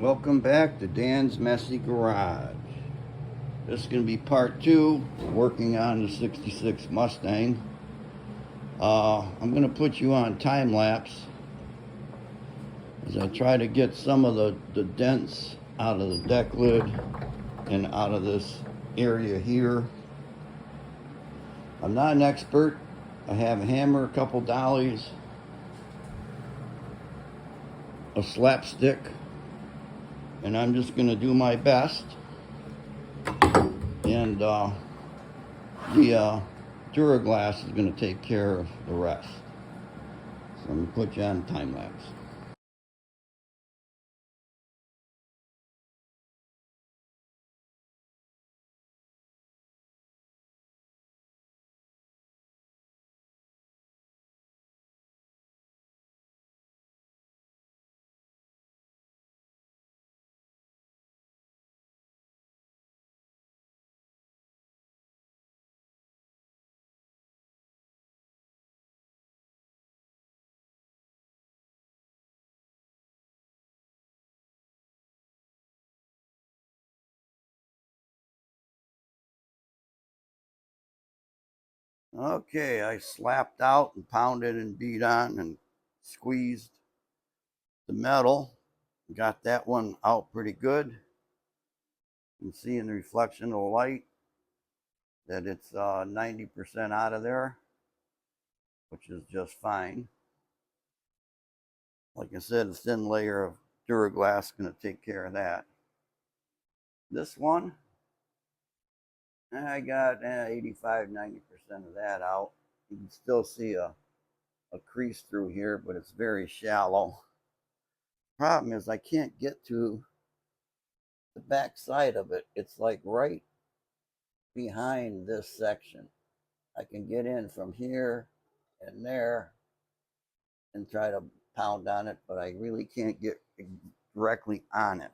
Welcome back to Dan's Messy Garage. This is going to be part 2, working on the 66 Mustang. I'm going to put you on time lapse as I try to get some of the dents out of the deck lid and out of this area here. I'm not an expert. I have a hammer, a couple dollies, a slapstick, and I'm just going to do my best. And the Duraglass is going to take care of the rest. So I'm going to put you on time lapse. Okay, I slapped out and pounded and beat on and squeezed the metal. Got that one out pretty good. You can see in the reflection of the light that it's 90% out of there, which is just fine. Like I said, a thin layer of Duraglass is going to take care of that. This one, I got 85-90% of that out. You can still see a crease through here, but it's very shallow. Problem is I can't get to the back side of it. It's like right behind this section. I can get in from here and there and try to pound on it, but I really can't get directly on it.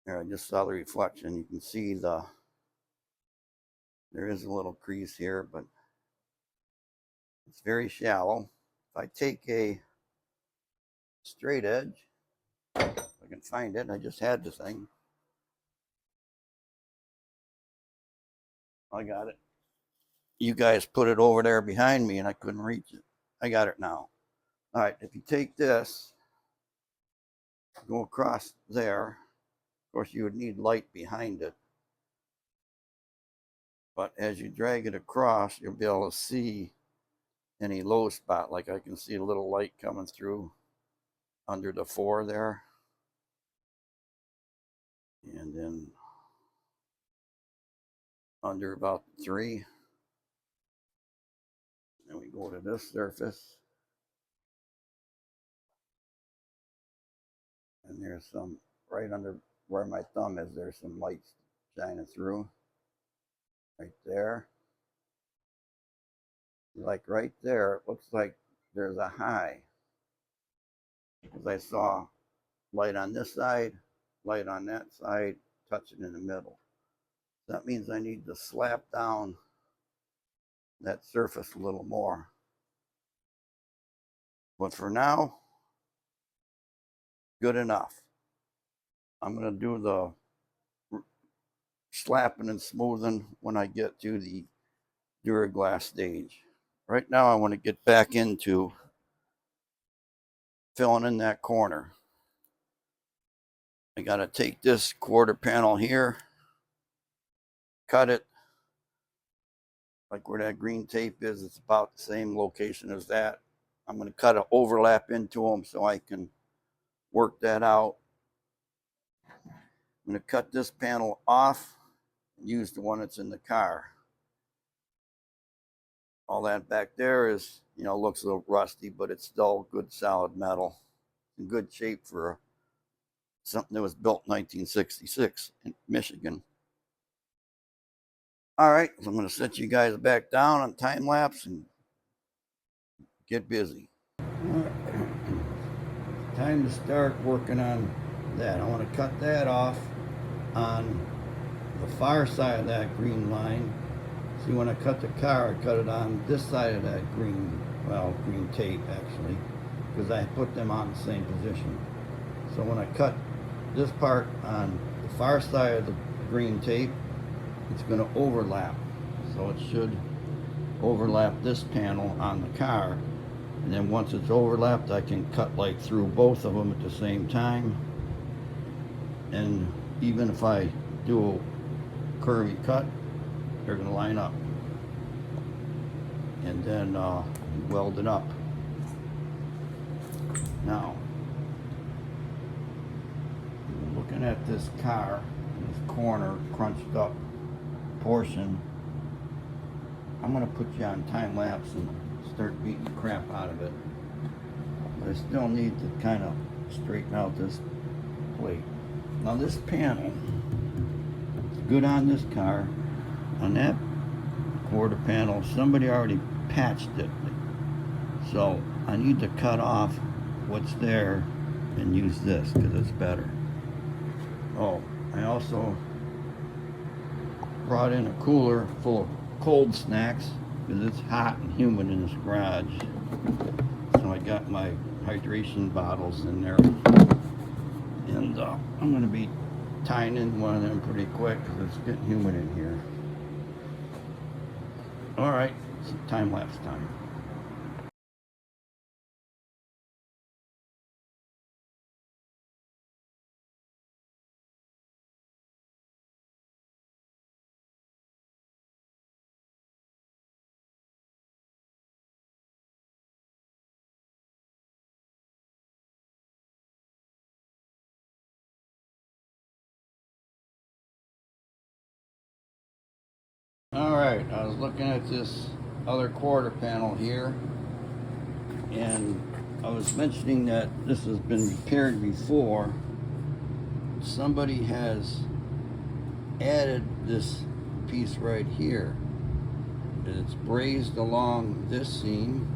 There, I just saw the reflection. You can see there is a little crease here, but it's very shallow. If I take a straight edge, if I can find it, I just had the thing. I got it. You guys put it over there behind me and I couldn't reach it. I got it now. All right, if you take this, go across there. Of course, you would need light behind it. But as you drag it across, you'll be able to see any low spot. Like I can see a little light coming through under the 4 there. And then under about 3. Then we go to this surface. And there's some, right under where my thumb is, there's some lights shining through. Right there. Like right there, it looks like there's a high. Because I saw light on this side, light on that side, touching in the middle. That means I need to slap down that surface a little more. But for now, good enough. I'm going to do the slapping and smoothing when I get to the Duraglass stage. Right now I want to get back into filling in that corner. I got to take this quarter panel here, cut it like where that green tape is. It's about the same location as that. I'm going to cut an overlap into them so I can work that out. I'm going to cut this panel off and use the one that's in the car. All that back there is, looks a little rusty, but it's still good solid metal. In good shape for something that was built in 1966 in Michigan. All right, so I'm going to set you guys back down on time lapse and get busy. Time to start working on that. I want to cut that off on the far side of that green line. See, when I cut the car, I cut it on this side of that green tape actually, because I put them on the same position. So when I cut this part on the far side of the green tape, it's going to overlap. So it should overlap this panel on the car. And then once it's overlapped, I can cut like through both of them at the same time. And even if I do a curvy cut, they're going to line up. And then weld it up. Now, looking at this car, this corner crunched up portion, I'm going to put you on time lapse and start beating the crap out of it. But I still need to kind of straighten out this plate. Now this panel is good on this car. On that quarter panel, somebody already patched it. So I need to cut off what's there and use this because it's better. Oh, I also brought in a cooler full of cold snacks because it's hot and humid in this garage. So I got my hydration bottles in there, and I'm going to be tying in one of them pretty quick because it's getting humid in here. All right, it's time lapse time. Alright, I was looking at this other quarter panel here, and I was mentioning that this has been repaired before. Somebody has added this piece right here. It's brazed along this seam,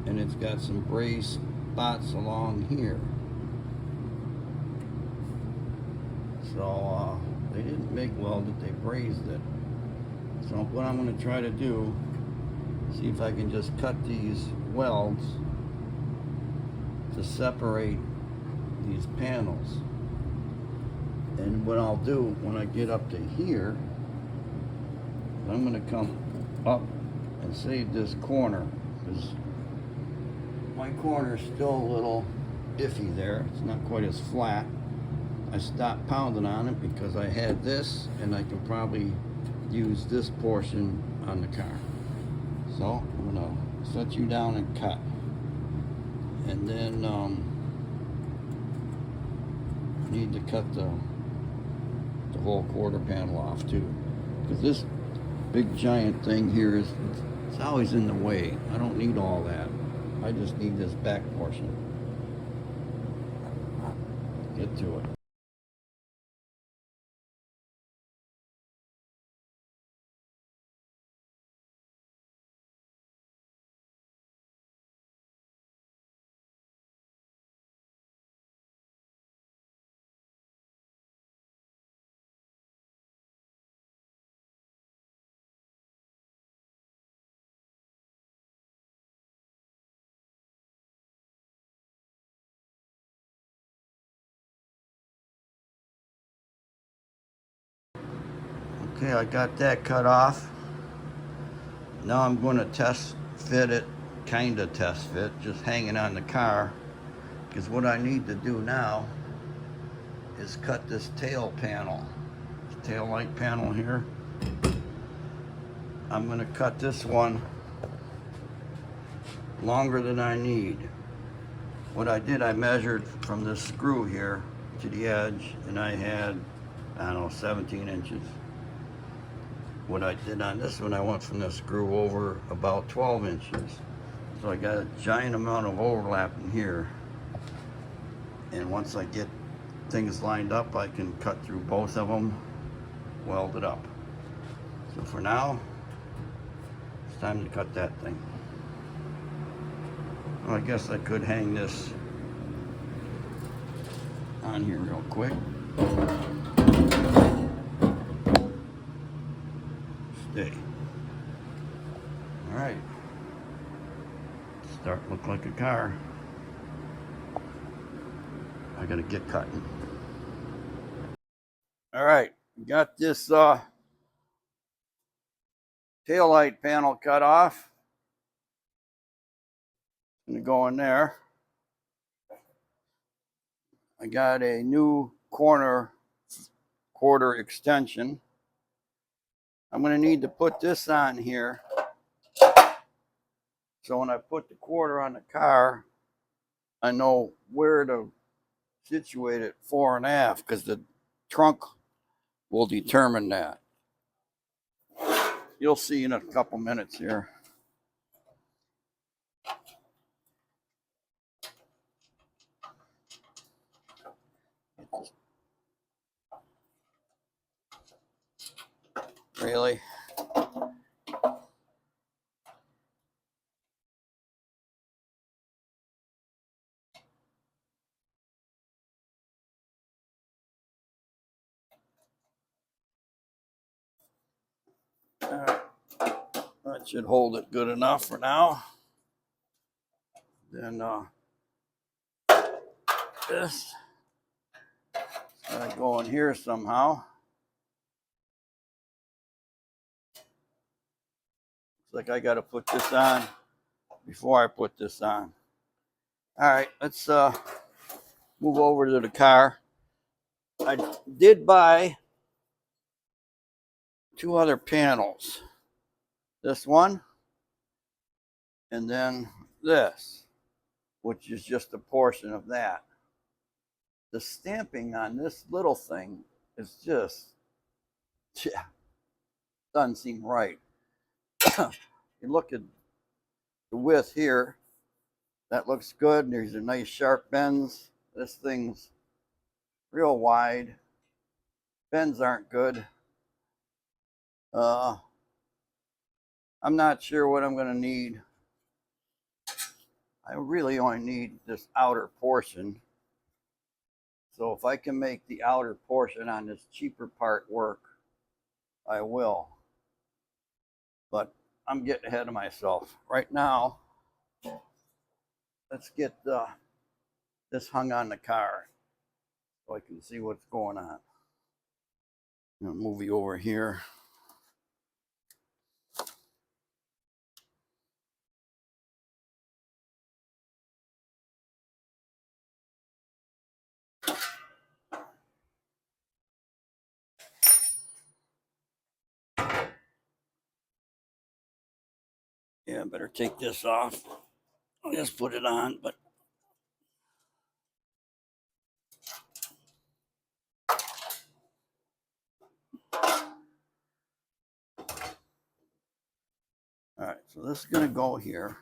and it's got some brazed spots along here. So they didn't MIG weld it, they brazed it. So what I'm going to try to do, see if I can just cut these welds to separate these panels. And what I'll do when I get up to here, I'm going to come up and save this corner, because my corner is still a little iffy there. It's not quite as flat. I stopped pounding on it because I had this, and I can probably use this portion on the car. So I'm gonna set you down and cut, and then need to cut the whole quarter panel off too, because this big giant thing here is it's always in the way. I don't need all that. I just need this back portion. Get to it. Okay, I got that cut off. Now I'm going to test fit it, kind of test fit, just hanging on the car. Because what I need to do now is cut this tail panel, this tail light panel here. I'm going to cut this one longer than I need. What I did, I measured from this screw here to the edge, and I had, I don't know, 17 inches. What I did on this one, I went from the screw over about 12 inches. So I got a giant amount of overlap in here. And once I get things lined up, I can cut through both of them, weld it up. So for now, it's time to cut that thing. Well, I guess I could hang this on here real quick. Stay. All right. Start to look like a car. I gotta get cutting. All right, got this taillight panel cut off. Gonna go in there. I got a new quarter extension. I'm gonna need to put this on here. So when I put the quarter on the car, I know where to situate it fore and aft, because the trunk will determine that. You'll see in a couple minutes here. Really? All right. That should hold it good enough for now. Then this gotta go in here somehow. Looks like I gotta put this on before I put this on. All right, let's move over to the car. I did buy 2 other panels. This one, and then this, which is just a portion of that. The stamping on this little thing is just, yeah, doesn't seem right. You look at the width here, that looks good. There's a nice sharp bends. This thing's real wide. Bends aren't good. I'm not sure what I'm going to need. I really only need this outer portion. So if I can make the outer portion on this cheaper part work, I will. But I'm getting ahead of myself. Right now, let's get this hung on the car so I can see what's going on. I'm going to move you over here. Yeah, I better take this off. I'll just put it on, but all right, so this is going to go here.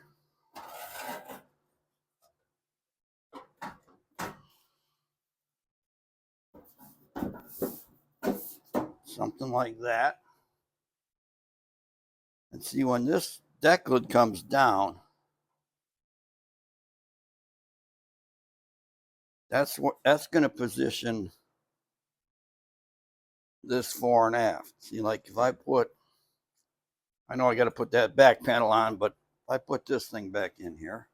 Something like that. And see, when this deck lid comes down, that's going to position this fore and aft. See, like if I put, I know I got to put that back panel on, but if I put this thing back in here,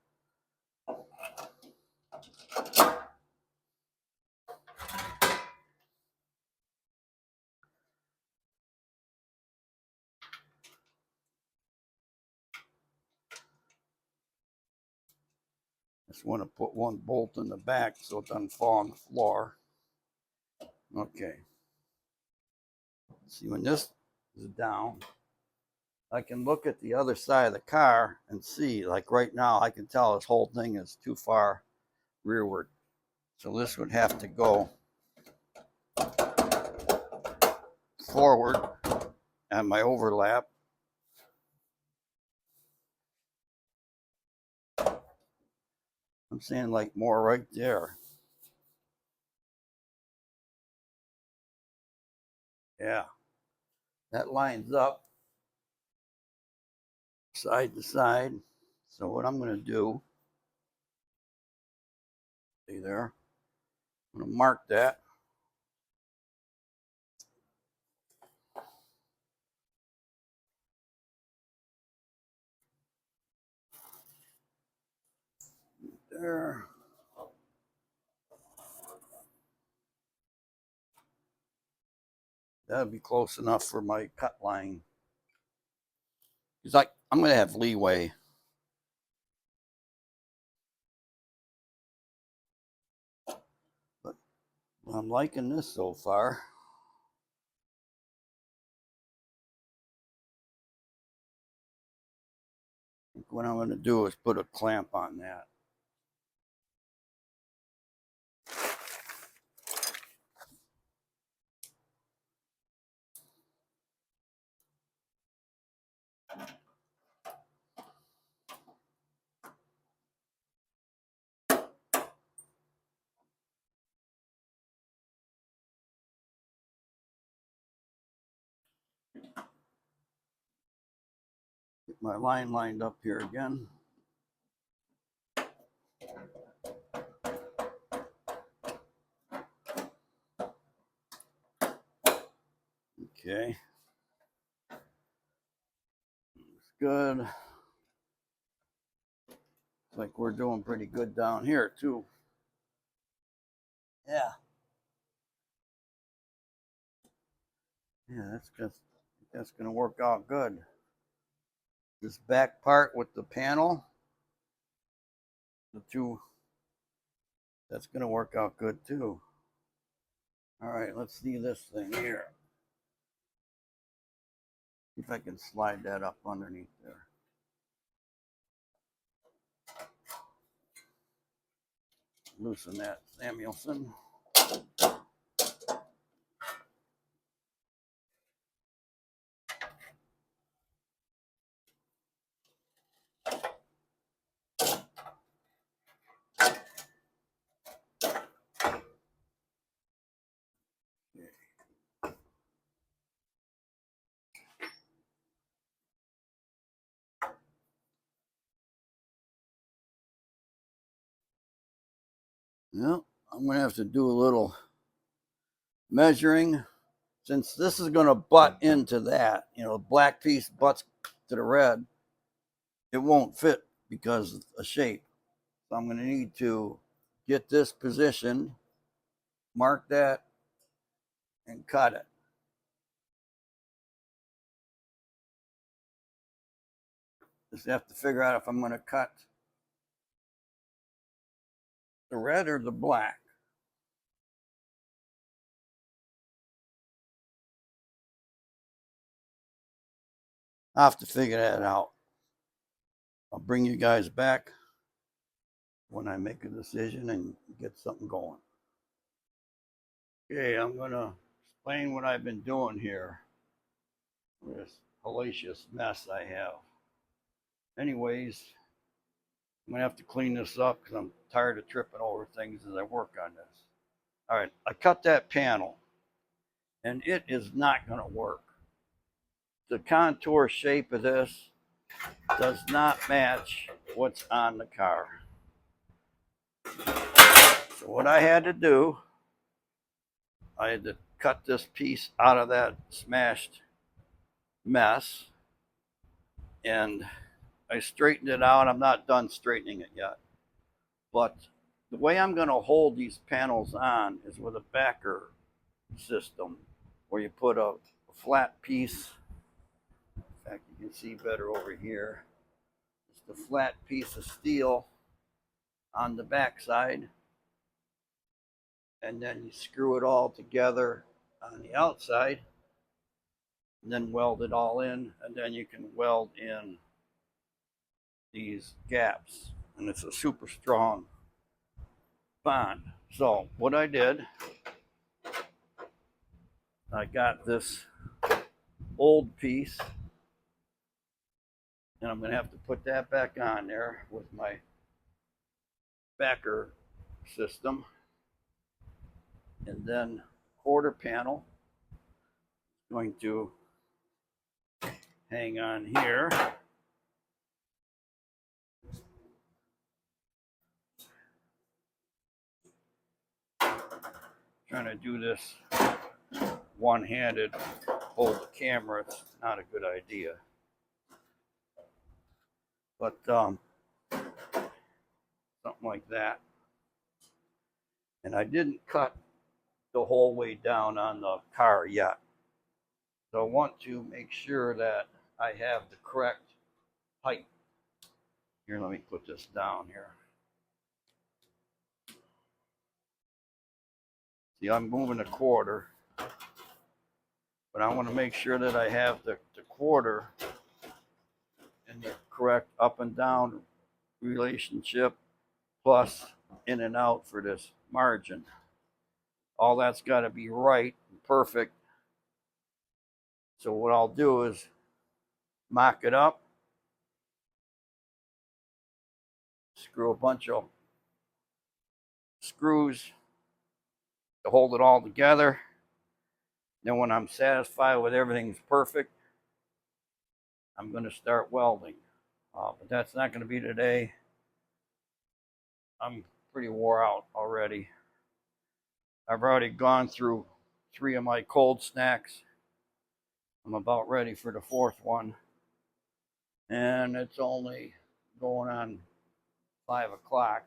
just want to put one bolt in the back so it doesn't fall on the floor. Okay. See, when this is down, I can look at the other side of the car and see, like right now, I can tell this whole thing is too far rearward. So this would have to go forward at my overlap. I'm saying like more right there. Yeah, that lines up side to side. So what I'm going to do, see there, I'm going to mark that. There. That'd be close enough for my cut line. Because I'm going to have leeway. But I'm liking this so far. I think what I'm going to do is put a clamp on that. Get my line lined up here again. Okay. Looks good. Looks like we're doing pretty good down here too. Yeah. Yeah, that's gonna work out good. This back part with the panel, the two, that's gonna work out good too. All right, let's see this thing here. See if I can slide that up underneath there. Loosen that, Samuelson. Yeah, I'm gonna have to do a little measuring since this is gonna butt into that. You know, the black piece butts to the red. It won't fit because of the shape. So I'm gonna need to get this positioned, mark that, and cut it. Just have to figure out if I'm gonna cut the red or the black. I'll have to figure that out. I'll bring you guys back when I make a decision and get something going. Okay, I'm gonna explain what I've been doing here. This hellacious mess I have. Anyways, I'm gonna have to clean this up because I'm tired of tripping over things as I work on this. All right, I cut that panel and it is not gonna work. The contour shape of this does not match what's on the car. So what I had to do, I had to cut this piece out of that smashed mess and I straightened it out. I'm not done straightening it yet. But the way I'm going to hold these panels on is with a backer system where you put a flat piece. In fact, you can see better over here. It's the flat piece of steel on the back side. And then you screw it all together on the outside. And then weld it all in. And then you can weld in these gaps. And it's a super strong bond. So what I did, I got this old piece and I'm going to have to put that back on there with my backer system. And then quarter panel is going to hang on here. Trying to do this one-handed, hold the camera, it's not a good idea. But something like that. And I didn't cut the whole way down on the car yet. So I want to make sure that I have the correct height. Here, let me put this down here. See, I'm moving a quarter, but I want to make sure that I have the quarter in the correct up and down relationship, plus in and out for this margin. All that's got to be right and perfect. So what I'll do is mock it up, screw a bunch of screws to hold it all together. Then when I'm satisfied with everything's perfect, I'm going to start welding. But that's not going to be today. I'm pretty wore out already. I've already gone through 3 of my cold snacks. I'm about ready for the 4th one. And it's only going on 5 o'clock.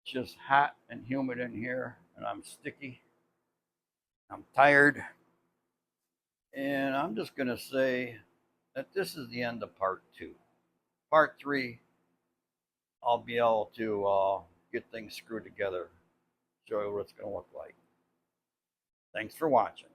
It's just hot and humid in here, and I'm sticky. I'm tired. And I'm just going to say that this is the end of part 2. Part 3, I'll be able to get things screwed together, show you what it's going to look like. Thanks for watching.